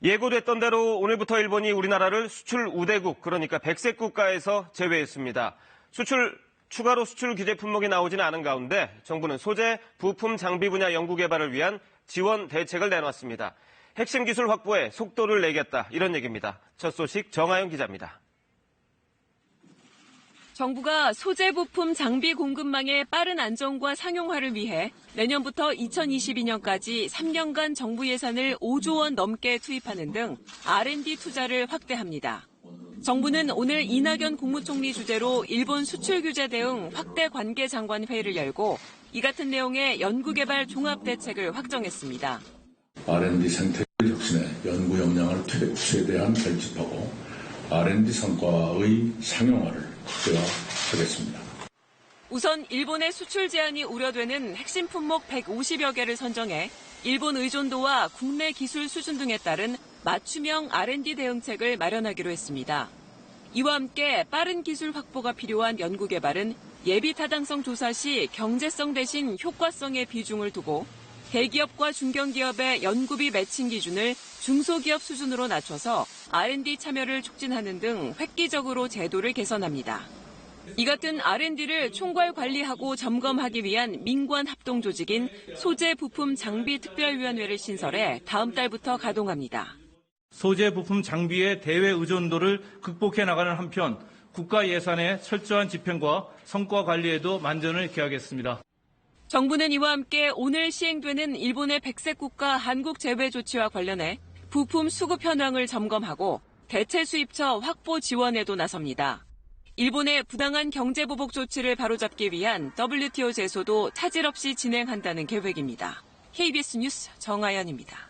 예고됐던 대로 오늘부터 일본이 우리나라를 수출 우대국, 그러니까 백색 국가에서 제외했습니다. 추가로 수출 규제 품목이 나오지는 않은 가운데 정부는 소재, 부품, 장비 분야 연구 개발을 위한 지원 대책을 내놨습니다. 핵심 기술 확보에 속도를 내겠다, 이런 얘기입니다. 첫 소식 정아영 기자입니다. 정부가 소재 부품 장비 공급망의 빠른 안정과 상용화를 위해 내년부터 2022년까지 3년간 정부 예산을 5조 원 넘게 투입하는 등 R&D 투자를 확대합니다. 정부는 오늘 이낙연 국무총리 주재로 일본 수출 규제 대응 확대 관계 장관 회의를 열고 이 같은 내용의 연구개발 종합대책을 확정했습니다. R&D 생태계 혁신에 연구 역량을 최대한 결집하고 R&D 성과의 상용화를 극대화하겠습니다. 우선 일본의 수출 제한이 우려되는 핵심 품목 150여 개를 선정해 일본 의존도와 국내 기술 수준 등에 따른 맞춤형 R&D 대응책을 마련하기로 했습니다. 이와 함께 빠른 기술 확보가 필요한 연구개발은 예비 타당성 조사 시 경제성 대신 효과성의 비중을 두고 대기업과 중견기업의 연구비 매칭 기준을 중소기업 수준으로 낮춰서 R&D 참여를 촉진하는 등 획기적으로 제도를 개선합니다. 이 같은 R&D를 총괄 관리하고 점검하기 위한 민관 합동 조직인 소재 부품 장비 특별위원회를 신설해 다음 달부터 가동합니다. 소재 부품 장비의 대외 의존도를 극복해 나가는 한편 국가 예산의 철저한 집행과 성과 관리에도 만전을 기하겠습니다. 정부는 이와 함께 오늘 시행되는 일본의 백색 국가 한국 제외 조치와 관련해 부품 수급 현황을 점검하고 대체 수입처 확보 지원에도 나섭니다. 일본의 부당한 경제 보복 조치를 바로잡기 위한 WTO 제소도 차질 없이 진행한다는 계획입니다. KBS 뉴스 정아연입니다.